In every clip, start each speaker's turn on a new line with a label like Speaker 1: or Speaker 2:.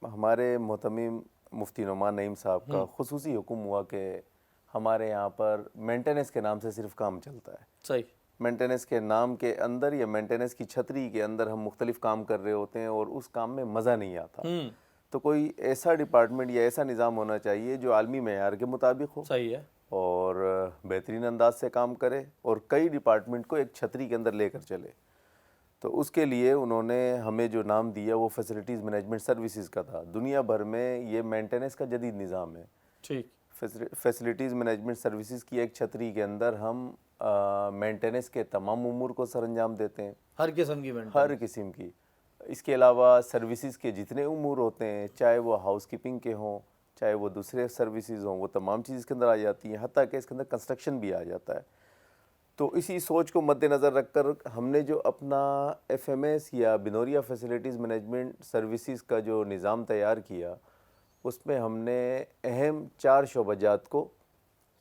Speaker 1: ہمارے محتمم مفتی نعمان نعیم صاحب کا خصوصی حکم ہوا کہ ہمارے یہاں پر مینٹیننس کے نام سے صرف کام چلتا ہے.
Speaker 2: صحیح.
Speaker 1: مینٹیننس کے نام کے اندر یا مینٹیننس کی چھتری کے اندر ہم مختلف کام کر رہے ہوتے ہیں اور اس کام میں مزہ نہیں آتا. تو کوئی ایسا ڈپارٹمنٹ یا ایسا نظام ہونا چاہیے جو عالمی معیار کے مطابق ہو
Speaker 2: صحیح ہے.
Speaker 1: اور بہترین انداز سے کام کرے اور کئی ڈپارٹمنٹ کو ایک چھتری کے اندر لے کر چلے. تو اس کے لیے انہوں نے ہمیں جو نام دیا وہ فیسلٹیز مینجمنٹ سروسز کا تھا. دنیا بھر میں یہ مینٹیننس کا جدید نظام ہے.
Speaker 2: ٹھیک.
Speaker 1: فیسلٹیز مینجمنٹ سروسز کی ایک چھتری کے اندر ہم مینٹیننس کے تمام امور کو سر انجام دیتے ہیں.
Speaker 2: ہر قسم کی مینٹیننس.
Speaker 1: ہر قسم کی. اس کے علاوہ سروسز کے جتنے امور ہوتے ہیں چاہے وہ ہاؤس کیپنگ کے ہوں چاہے وہ دوسرے سروسز ہوں وہ تمام چیز اس کے اندر آ جاتی ہیں. حتیٰ کہ اس کے اندر کنسٹرکشن بھی آ جاتا ہے. تو اسی سوچ کو مد نظر رکھ کر ہم نے جو اپنا ایف ایم ایس یا بنوریا فیسلٹیز مینجمنٹ سروسز کا جو نظام تیار کیا اس میں ہم نے اہم 4 شعبہ جات کو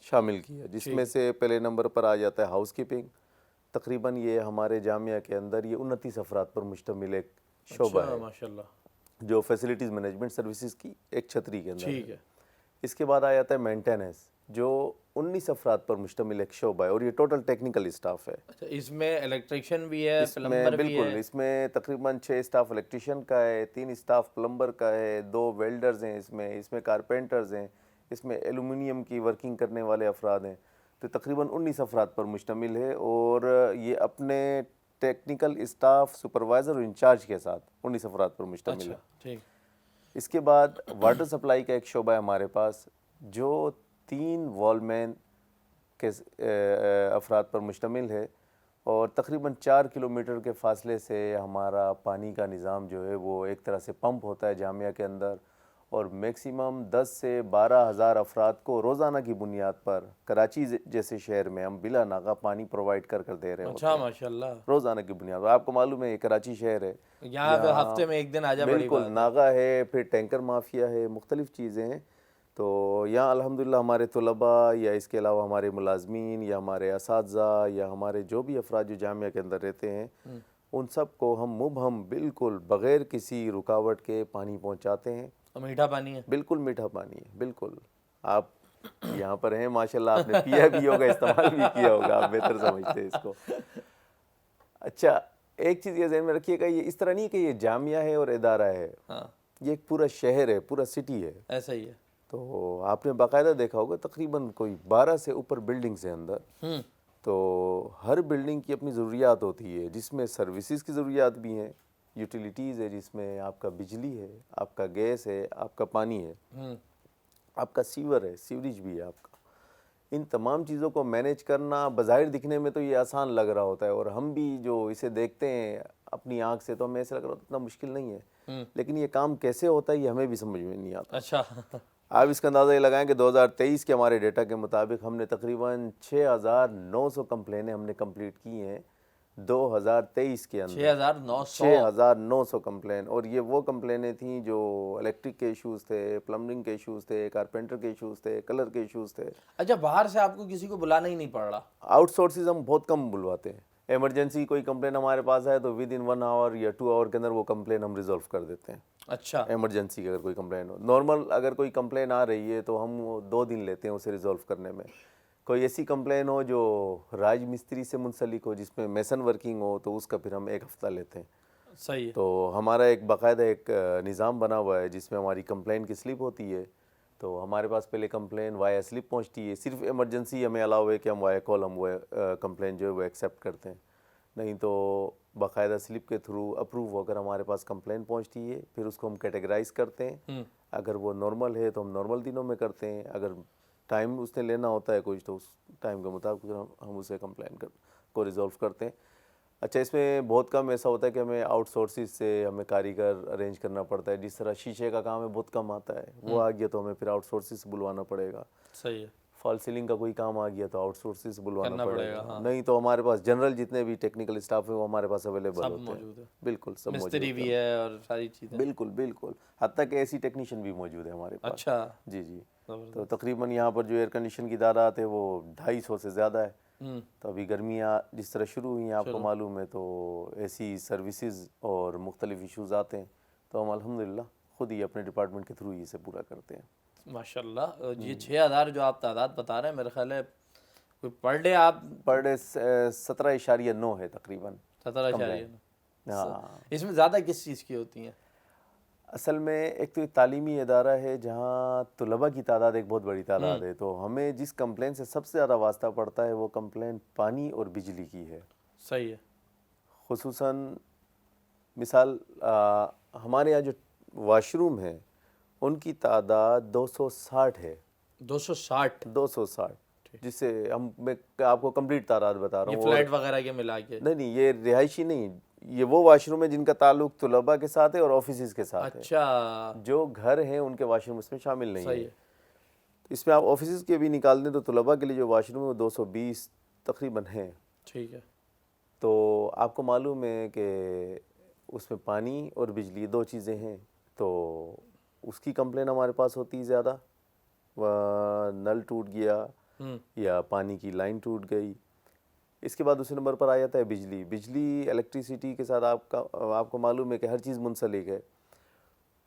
Speaker 1: شامل کیا جس میں سے پہلے نمبر پر آ جاتا ہے ہاؤس کیپنگ. تقریباً یہ ہمارے جامعہ کے اندر یہ 29 افراد پر مشتمل ایک شعبہ ہے
Speaker 2: ماشاءاللہ
Speaker 1: جو فیسلٹیز مینجمنٹ سروسز کی ایک چھتری کے اندر
Speaker 2: ٹھیک ہے.
Speaker 1: اس کے بعد آ جاتا ہے مینٹیننس جو 19 افراد پر مشتمل ایک شعبہ ہے اور یہ ٹوٹل ٹیکنیکل اسٹاف ہے.
Speaker 2: اچھا اس میں الیکٹریشین بھی ہے
Speaker 1: اس میں
Speaker 2: پلمبر بھی
Speaker 1: بالکل
Speaker 2: ہے.
Speaker 1: اس میں تقریباً 6 اسٹاف الیکٹریشین کا ہے 3 اسٹاف پلمبر کا ہے 2 ویلڈرز ہیں اس میں کارپینٹرز ہیں اس میں ایلومینیم کی ورکنگ کرنے والے افراد ہیں. تو تقریباً 19 افراد پر مشتمل ہے اور یہ اپنے ٹیکنیکل اسٹاف سپروائزر اور انچارج کے ساتھ 19 افراد پر مشتمل ہے.
Speaker 2: ٹھیک.
Speaker 1: اس کے بعد واٹر سپلائی کا ایک شعبہ ہے ہمارے پاس جو 3 وال مین کے افراد پر مشتمل ہے اور تقریباً 4 کلومیٹر کے فاصلے سے ہمارا پانی کا نظام جو ہے وہ ایک طرح سے پمپ ہوتا ہے جامعہ کے اندر اور میکسیمم 10 سے 12 ہزار افراد کو روزانہ کی بنیاد پر کراچی جیسے شہر میں ہم بلا ناغہ پانی پرووائڈ کر دے رہے ہوتے
Speaker 2: اچھا
Speaker 1: ہیں
Speaker 2: ماشاءاللہ.
Speaker 1: روزانہ کی بنیاد پر. آپ کو معلوم ہے یہ کراچی شہر ہے
Speaker 2: یہاں پہ ہفتے میں ایک دن آ جا بڑی
Speaker 1: بالکل
Speaker 2: بات ہے.
Speaker 1: ناغہ ہے پھر ٹینکر مافیا ہے مختلف چیزیں ہیں. تو یہاں الحمدللہ ہمارے طلباء یا اس کے علاوہ ہمارے ملازمین یا ہمارے اساتذہ یا ہمارے جو بھی افراد جو جامعہ کے اندر رہتے ہیں ان سب کو ہم مبہم بالکل بغیر کسی رکاوٹ کے پانی پہنچاتے ہیں.
Speaker 2: میٹھا پانی ہے.
Speaker 1: بالکل میٹھا پانی ہے. بالکل آپ یہاں پر ہیں ماشاءاللہ آپ نے پیا بھی ہوگا استعمال بھی کیا ہوگا آپ بہتر سمجھتے ہیں اس کو. اچھا ایک چیز یہ ذہن میں رکھیے گا یہ اس طرح نہیں کہ یہ جامعہ ہے اور ادارہ ہے یہ ایک پورا شہر ہے پورا سٹی ہے.
Speaker 2: ایسا ہی ہے.
Speaker 1: تو آپ نے باقاعدہ دیکھا ہوگا تقریباً کوئی 12 سے اوپر بلڈنگز ہیں اندر. تو ہر بلڈنگ کی اپنی ضروریات ہوتی ہے جس میں سروسز کی ضروریات بھی ہیں یوٹیلیٹیز ہے جس میں آپ کا بجلی ہے آپ کا گیس ہے آپ کا پانی ہے آپ کا سیور ہے سیوریج بھی ہے آپ کا. ان تمام چیزوں کو مینیج کرنا بظاہر دکھنے میں تو یہ آسان لگ رہا ہوتا ہے اور ہم بھی جو اسے دیکھتے ہیں اپنی آنکھ سے تو ہمیں ایسا لگ رہا ہوتا ہے اتنا مشکل نہیں ہے لیکن یہ کام کیسے ہوتا ہے یہ ہمیں بھی سمجھ میں نہیں آتا.
Speaker 2: اچھا.
Speaker 1: آپ اس کا اندازہ یہ لگائیں کہ 2023 کے ہمارے ڈیٹا کے مطابق ہم نے تقریباً 6,900 کمپلینیں ہم نے کمپلیٹ کی ہیں 2023 کے اندر. 6,900 کمپلین اور یہ وہ کمپلینیں تھیں جو الیکٹرک کے ایشوز تھے پلمبنگ کے ایشوز تھے کارپینٹر کے ایشوز تھے کلر کے ایشوز تھے.
Speaker 2: اچھا باہر سے آپ کو کسی کو بلانا ہی نہیں پڑ رہا.
Speaker 1: آؤٹ سورسز ہم بہت کم بلواتے ہیں. ایمرجنسی کوئی کمپلین ہمارے پاس ہے تو ود ان 1 آور یا 2 آور کے اندر وہ کمپلین ہم ریزولو کر دیتے ہیں.
Speaker 2: اچھا.
Speaker 1: ایمرجنسی کی اگر کوئی کمپلین ہو نارمل اگر کوئی کمپلین آ رہی ہے تو ہم 2 دن لیتے ہیں اسے ریزولو کرنے میں. کوئی ایسی کمپلین ہو جو راج مستری سے منسلک ہو جس میں میسن ورکنگ ہو تو اس کا پھر ہم 1 ہفتہ لیتے ہیں.
Speaker 2: صحیح ہے.
Speaker 1: تو ہمارا ایک باقاعدہ ایک نظام بنا ہوا ہے جس میں ہماری کمپلین کی سلپ ہوتی ہے تو ہمارے پاس پہلے کمپلین وایا سلپ پہنچتی ہے. صرف ایمرجنسی ہمیں الاؤ ہے کہ ہم وایا کال ہم وہ کمپلین جو ہے وہ ایکسیپٹ کرتے ہیں نہیں تو باقاعدہ سلپ کے تھرو اپروو ہو کر ہمارے پاس کمپلین پہنچتی ہے. پھر اس کو ہم کیٹیگرائز کرتے ہیں اگر وہ نارمل ہے تو ہم نارمل دنوں میں کرتے ہیں اگر ٹائم اس نے لینا ہوتا ہے کچھ تو اس ٹائم کے مطابق ہم اسے کمپلین کو ریزولو کرتے ہیں. اچھا اس میں بہت کم ایسا ہوتا ہے کہ ہمیں آؤٹ سورسز سے ہمیں کاریگر ارینج کرنا پڑتا ہے. جس طرح شیشے کا کام ہے بہت کم آتا ہے وہ آ گیا تو ہمیں پھر آؤٹ سورسز سے بلوانا پڑے گا.
Speaker 2: صحیح ہے.
Speaker 1: فال سیلنگ کا کوئی کام آ گیا تو آؤٹ سورسز سے بلوانا پڑے گا. نہیں تو ہمارے پاس جنرل جتنے بھی ٹیکنیکل اسٹاف ہیں وہ ہمارے پاس اویلیبل ہوتے ہیں. بالکل سب موجود
Speaker 2: مستری بھی ہے اور ساری چیزیں.
Speaker 1: بالکل بالکل حتیٰ کہ ایسی ٹیکنیشین بھی موجود ہے ہمارے پاس.
Speaker 2: اچھا.
Speaker 1: جی جی. تو تقریباً یہاں پر جو ایئر کنڈیشن کی تعداد ہے وہ 250 سے زیادہ ہے. تو ابھی گرمیاں جس طرح شروع ہوئی ہیں آپ کو معلوم ہے تو ایسی سروسز اور مختلف ایشوز آتے ہیں تو ہم الحمدللہ خود ہی اپنے ڈپارٹمنٹ کے تھرو ہی اسے پورا کرتے ہیں۔
Speaker 2: ماشاء اللہ، یہ 6,000 جو آپ تعداد بتا رہے ہیں، میرا خیال ہے کوئی پر ڈے آپ
Speaker 1: پر ڈے 17.9 ہے تقریباً
Speaker 2: 17
Speaker 1: ہاں۔
Speaker 2: اس میں زیادہ کس چیز کی ہوتی ہیں؟
Speaker 1: اصل میں ایک تو تعلیمی ادارہ ہے جہاں طلباء کی تعداد ایک بہت بڑی تعداد ہے، تو ہمیں جس کمپلین سے سب سے زیادہ واسطہ پڑتا ہے وہ کمپلین پانی اور بجلی کی ہے۔
Speaker 2: صحیح ہے۔
Speaker 1: خصوصاً مثال ہمارے یہاں جو واش روم ہیں ان کی تعداد 260 ہے۔
Speaker 2: 260
Speaker 1: جس سے میں آپ کو کمپلیٹ تعداد بتا رہا
Speaker 2: یہ
Speaker 1: ہوں،
Speaker 2: فلیٹ وغیرہ کے ملا کے؟
Speaker 1: نہیں یہ رہائشی نہیں، یہ وہ واش روم ہے جن کا تعلق طلباء کے ساتھ ہے اور آفیسز کے ساتھ ہے۔
Speaker 2: اچھا،
Speaker 1: جو گھر ہیں ان کے واش روم اس میں شامل نہیں
Speaker 2: صحیح
Speaker 1: ہے۔
Speaker 2: ہے۔
Speaker 1: اس میں آپ آفیسز کے بھی نکال دیں تو طلباء کے لیے جو واش روم ہے وہ 220 تقریباً ہیں۔
Speaker 2: ٹھیک ہے۔
Speaker 1: تو آپ کو معلوم ہے کہ اس میں پانی اور بجلی دو چیزیں ہیں، تو اس کی کمپلین ہمارے پاس ہوتی ہے زیادہ، نل ٹوٹ گیا یا پانی کی لائن ٹوٹ گئی۔ اس کے بعد دوسرے نمبر پر آ جاتا ہے بجلی الیکٹریسٹی کے ساتھ آپ کو معلوم ہے کہ ہر چیز منسلک ہے،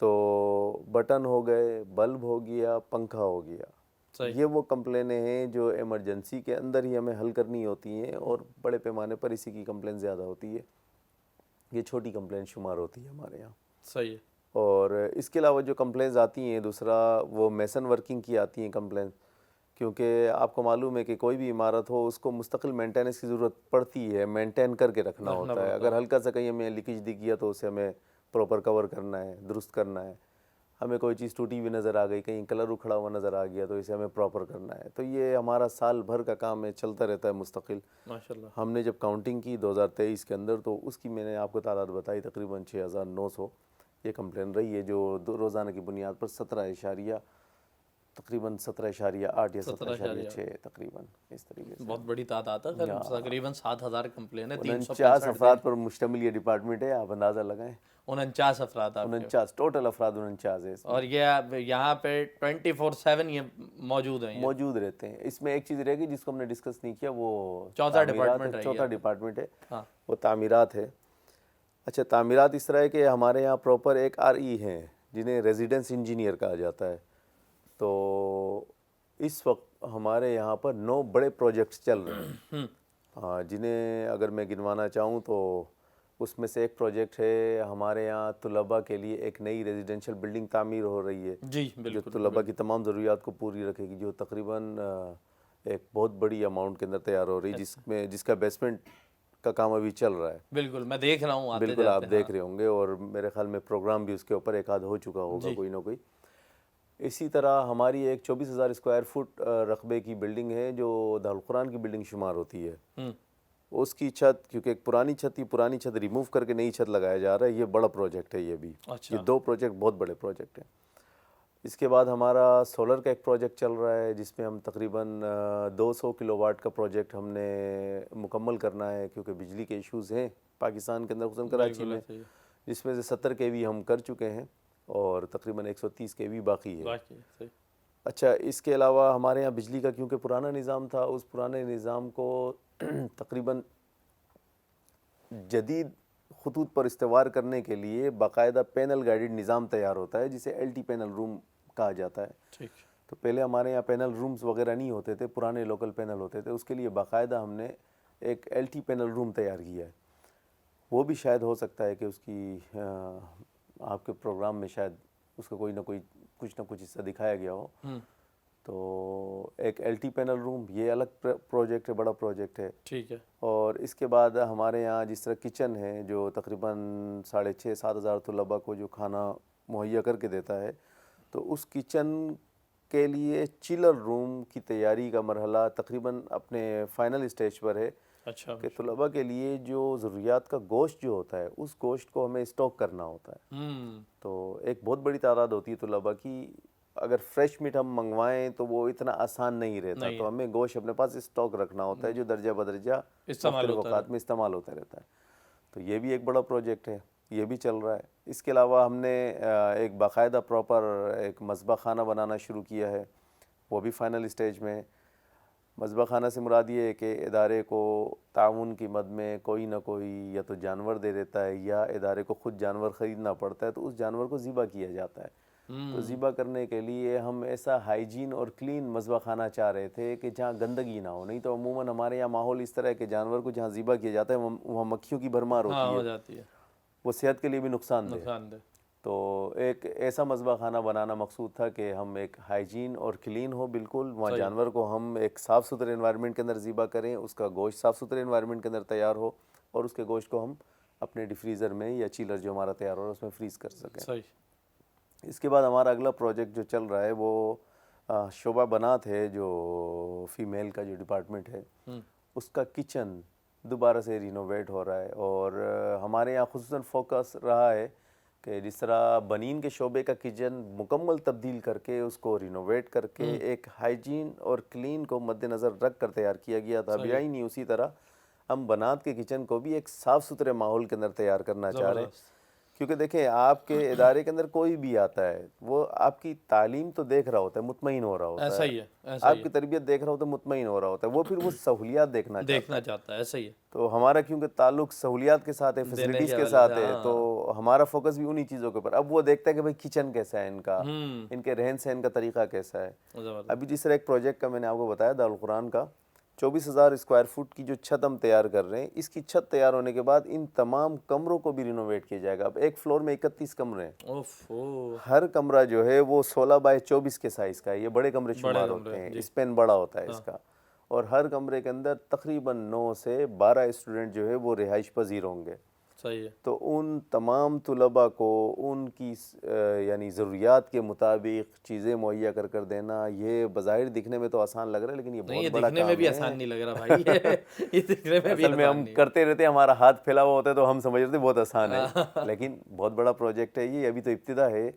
Speaker 1: تو بٹن ہو گئے، بلب ہو گیا، پنکھا ہو گیا، یہ وہ کمپلینیں ہیں جو ایمرجنسی کے اندر ہی ہمیں حل کرنی ہوتی ہیں، اور بڑے پیمانے پر اسی کی کمپلین زیادہ ہوتی ہے، یہ چھوٹی کمپلین شمار ہوتی ہے ہمارے یہاں۔
Speaker 2: صحیح ہے۔
Speaker 1: اور اس کے علاوہ جو کمپلینز آتی ہیں، دوسرا وہ میسن ورکنگ کی آتی ہیں کمپلین، کیونکہ آپ کو معلوم ہے کہ کوئی بھی عمارت ہو اس کو مستقل مینٹیننس کی ضرورت پڑتی ہے، مینٹین کر کے رکھنا ہوتا ہے۔ اگر ہلکا سا کہیں ہمیں لیکیج دکھ گیا تو اسے ہمیں پراپر کور کرنا ہے، درست کرنا ہے۔ ہمیں کوئی چیز ٹوٹی ہوئی نظر آ گئی، کہیں کلر اکھڑا ہوا نظر آ گیا تو اسے ہمیں پراپر کرنا ہے۔ تو یہ ہمارا سال بھر کا کام ہے، چلتا رہتا ہے مستقل۔
Speaker 2: ماشاءاللہ۔
Speaker 1: ہم نے جب کاؤنٹنگ کی 2023 کے اندر تو اس کی میں نے آپ کو تعداد بتائی تقریباً 6,900 یہ کمپلین رہی ہے، جو روزانہ کی بنیاد پر 17.8 یا 17.6 تقریباً اس طریقے سے۔
Speaker 2: بہت بڑی تعداد ہے، تقریباً 7,000 کمپلین ہے،
Speaker 1: 49 افراد پر مشتمل یہ ڈپارٹمنٹ ہے، آپ اندازہ لگائیں۔
Speaker 2: 49 افراد آپ کے،
Speaker 1: 49 ٹوٹل افراد 49 ہے،
Speaker 2: اور یہ یہاں پہ 24/7 یہ موجود ہیں،
Speaker 1: موجود رہتے ہیں۔ اس میں ایک چیز رہے گی جس کو ہم نے ڈسکس نہیں کیا، وہ
Speaker 2: چوتھا ڈپارٹمنٹ
Speaker 1: چوتھا ڈپارٹمنٹ ہے،
Speaker 2: ہاں،
Speaker 1: وہ تعمیرات ہے۔ اچھا، تعمیرات اس طرح ہے کہ ہمارے یہاں پراپر ایک RE ہیں جنہیں ریزیڈنس انجینئر کہا جاتا ہے۔ تو اس وقت ہمارے یہاں پر 9 بڑے پروجیکٹس چل رہے ہیں، جنہیں اگر میں گنوانا چاہوں تو اس میں سے ایک پروجیکٹ ہے ہمارے یہاں طلباء کے لیے ایک نئی ریزیڈنشل بلڈنگ تعمیر ہو رہی ہے،
Speaker 2: جی
Speaker 1: جو طلباء کی تمام ضروریات کو پوری رکھے گی، جو تقریباً ایک بہت بڑی اماؤنٹ کے اندر تیار ہو رہی ہے، جس کا بیسمنٹ کا کام ابھی چل رہا ہے۔
Speaker 2: بالکل، میں دیکھ رہا ہوں،
Speaker 1: بالکل آپ دیکھ رہے ہوں گے، اور میرے خیال میں پروگرام بھی اس کے اوپر ایک آدھ ہو چکا ہوگا کوئی نہ کوئی۔ اسی طرح ہماری ایک 24,000 اسکوائر فٹ رقبے کی بلڈنگ ہے جو دارالقرآن کی بلڈنگ شمار ہوتی ہے۔ اس کی چھت، کیونکہ ایک پرانی چھت تھی، پرانی چھت ریموو کر کے نئی چھت لگایا جا رہا ہے، یہ بڑا پروجیکٹ ہے یہ بھی۔ یہ 2 پروجیکٹ بہت بڑے پروجیکٹ ہیں۔ اس کے بعد ہمارا سولر کا ایک پروجیکٹ چل رہا ہے جس میں ہم تقریباً 200 کلو واٹ کا پروجیکٹ ہم نے مکمل کرنا ہے، کیونکہ بجلی کے ایشوز ہیں پاکستان کے اندر، خصوصاً کراچی میں، جس میں سے 70 kV ہم کر چکے ہیں اور تقریباً 130 kV باقی ہے۔ اچھا، اس کے علاوہ ہمارے یہاں بجلی کا کیونکہ پرانا نظام تھا، اس پرانے نظام کو تقریباً جدید خطوط پر استوار کرنے کے لیے باقاعدہ پینل گائیڈڈ نظام تیار ہوتا ہے، جسے LT پینل روم کہا جاتا ہے۔ تو پہلے ہمارے یہاں پینل رومز وغیرہ نہیں ہوتے تھے، پرانے لوکل پینل ہوتے تھے، اس کے لیے باقاعدہ ہم نے ایک LT پینل روم تیار کیا ہے۔ وہ بھی شاید ہو سکتا ہے کہ اس کی آپ کے پروگرام میں شاید اس کا کوئی نہ کوئی کچھ نہ کچھ حصہ دکھایا گیا ہو۔ تو ایک LT پینل روم، یہ الگ پروجیکٹ ہے، بڑا پروجیکٹ ہے۔
Speaker 2: ٹھیک ہے۔
Speaker 1: اور اس کے بعد ہمارے یہاں جس طرح کچن ہے جو تقریباً 6,500-7 ہزار طلباء کو جو کھانا مہیا کر کے دیتا ہے، تو اس کچن کے لیے چلر روم کی تیاری کا مرحلہ تقریباً اپنے فائنل اسٹیج پر ہے۔
Speaker 2: اچھا،
Speaker 1: کہ طلباء کے لیے جو ضروریات کا گوشت جو ہوتا ہے، اس گوشت کو ہمیں اسٹاک کرنا ہوتا ہے۔ تو ایک بہت بڑی تعداد ہوتی ہے طلباء کی، اگر فریش میٹ ہم منگوائیں تو وہ اتنا آسان نہیں رہتا، تو ہمیں گوشت اپنے پاس اسٹاک رکھنا ہوتا ہے جو درجہ بدرجہ مختلف اوقات میں استعمال ہوتا رہتا ہے۔ تو یہ بھی ایک بڑا پروجیکٹ ہے، یہ بھی چل رہا ہے۔ اس کے علاوہ ہم نے ایک باقاعدہ پراپر ایک مذبح خانہ بنانا شروع کیا ہے، وہ بھی فائنل اسٹیج میں ہے۔ مذبح خانہ سے مراد یہ ہے کہ ادارے کو تعاون کی مد میں کوئی نہ کوئی یا تو جانور دے دیتا ہے یا ادارے کو خود جانور خریدنا پڑتا ہے، تو اس جانور کو ذبح کیا جاتا ہے۔ تو ذبح کرنے کے لیے ہم ایسا ہائیجین اور کلین مذبح خانہ چاہ رہے تھے کہ جہاں گندگی نہ ہو، نہیں تو عموماً ہمارے یہاں ماحول اس طرح ہے کہ جانور کو جہاں ذبح کیا جاتا ہے وہاں مکھیوں کی بھرمار
Speaker 2: ہاں
Speaker 1: ہوتی
Speaker 2: ہو
Speaker 1: ہے،
Speaker 2: جاتی ہے،
Speaker 1: وہ صحت کے لیے بھی نقصان دہ ہے۔
Speaker 2: نقصان دہ۔
Speaker 1: تو ایک ایسا مذبح خانہ بنانا مقصود تھا کہ ہم ایک ہائیجین اور کلین ہو بالکل، وہاں
Speaker 2: صحیح۔
Speaker 1: جانور کو ہم ایک صاف ستھرے انوائرمنٹ کے اندر ذبح کریں، اس کا گوشت صاف ستھرے انوائرمنٹ کے اندر تیار ہو، اور اس کے گوشت کو ہم اپنے ڈیفریزر میں یا چیلر جو ہمارا تیار ہو رہا ہے اس میں فریز کر سکیں۔
Speaker 2: صحیح۔
Speaker 1: اس کے بعد ہمارا اگلا پروجیکٹ جو چل رہا ہے وہ شعبہ بنات ہے، جو فیمیل کا جو ڈپارٹمنٹ ہے اس کا کچن دوبارہ سے رینوویٹ ہو رہا ہے، اور ہمارے یہاں خصوصاً فوکس رہا ہے کہ جس طرح بنین کے شعبے کا کچن مکمل تبدیل کر کے اس کو رینوویٹ کر کے ایک ہائیجین اور کلین کو مد نظر رکھ کر تیار کیا گیا تھا، بیائی نہیں اسی طرح ہم بنات کے کچن کو بھی ایک صاف ستھرے ماحول کے اندر تیار کرنا چاہ رہے ہیں۔ کیونکہ دیکھیں آپ کے ادارے کے اندر کوئی بھی آتا ہے وہ آپ کی تعلیم تو دیکھ رہا ہوتا ہے، مطمئن ہو رہا ہوتا
Speaker 2: ایسا
Speaker 1: ہے،
Speaker 2: ہی ہے، ایسا
Speaker 1: آپ کی تربیت دیکھ رہا ہوتا ہے، مطمئن ہو رہا ہوتا ہے، وہ پھر وہ سہولیات دیکھنا چاہتا ہے۔
Speaker 2: دیکھنا چاہتا ہے، ایسا ہی ہے۔
Speaker 1: تو ہمارا کیونکہ تعلق سہولیات کے ساتھ ہے، فیسلٹیز کے ساتھ ہے، تو ہمارا فوکس بھی انہی چیزوں کے اوپر۔ اب وہ دیکھتا ہے کہ بھئی کچن کیسا ہے ان کا، ان کے رہن سہن کا طریقہ کیسا ہے۔ ابھی جس طرح ایک پروجیکٹ کا میں نے آپ کو بتایا دارالقرآن کا 24,000 اسکوائر فٹ کی جو چھت ہم تیار کر رہے ہیں، اس کی چھت تیار ہونے کے بعد ان تمام کمروں کو بھی رینوویٹ کیا جائے گا۔ اب ایک فلور میں 31 کمرے ہیں، ہر کمرہ جو ہے وہ 16x24 کے سائز کا ہے، یہ بڑے کمرے شمار ہوتے ہیں، اسپین بڑا ہوتا ہے اس کا، اور ہر کمرے کے اندر تقریباً 9 سے 12 اسٹوڈنٹ جو ہے وہ رہائش پذیر ہوں گے۔
Speaker 2: صحیح ہے۔
Speaker 1: تو ان تمام طلباء کو ان کی یعنی ضروریات کے مطابق چیزیں مہیا کر کر دینا، یہ بظاہر دکھنے میں تو آسان لگ رہا ہے لیکن یہ بہت بڑا
Speaker 2: دکھنے میں بھی آسان نہیں لگ رہا بھائی، یہ دکھنے میں بھی
Speaker 1: اصل میں ہم کرتے رہتے، ہمارا ہاتھ پھیلا ہوا ہوتا ہے تو ہم سمجھ رہتے بہت آسان ہے، لیکن بہت بڑا پروجیکٹ ہے یہ، ابھی تو ابتدا ہے۔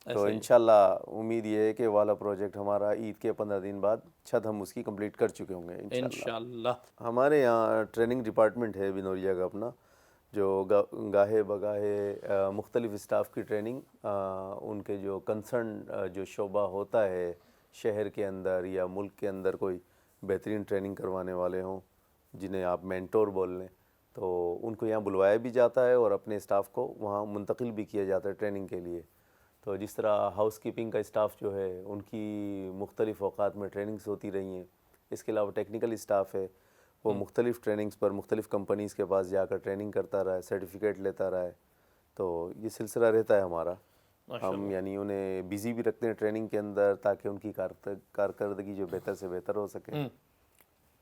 Speaker 1: تو انشاءاللہ امید یہ ہے کہ والا پروجیکٹ ہمارا عید کے 15 دن بعد چھت ہم اس کی کمپلیٹ کر چکے ہوں گے انشاءاللہ۔ ہمارے یہاں ٹریننگ ڈپارٹمنٹ ہے بنوریا کا اپنا، جو گاہے بگاہے مختلف اسٹاف کی ٹریننگ ان کے جو کنسرن جو شعبہ ہوتا ہے شہر کے اندر یا ملک کے اندر کوئی بہترین ٹریننگ کروانے والے ہوں جنہیں آپ مینٹور بول لیں، تو ان کو یہاں بلوایا بھی جاتا ہے اور اپنے اسٹاف کو وہاں منتقل بھی کیا جاتا ہے ٹریننگ کے لیے۔ تو جس طرح ہاؤس کیپنگ کا اسٹاف جو ہے ان کی مختلف اوقات میں ٹریننگز ہوتی رہی ہیں، اس کے علاوہ ٹیکنیکل اسٹاف ہے وہ مختلف ٹریننگز پر مختلف کمپنیز کے پاس جا کر ٹریننگ کرتا رہا ہے، سرٹیفکیٹ لیتا رہا ہے، تو یہ سلسلہ رہتا ہے ہمارا۔ ہم یعنی انہیں بیزی بھی رکھتے ہیں ٹریننگ کے اندر تاکہ ان کی کارکردگی جو بہتر سے بہتر ہو سکے۔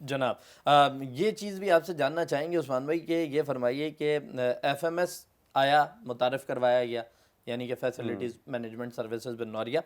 Speaker 2: جناب یہ چیز بھی آپ سے جاننا چاہیں گے عثمان بھائی کہ یہ فرمائیے کہ ایف ایم ایس آیا، متعارف کروایا گیا، یعنی کہ فیسلٹیز مینجمنٹ سروسز بنوریا،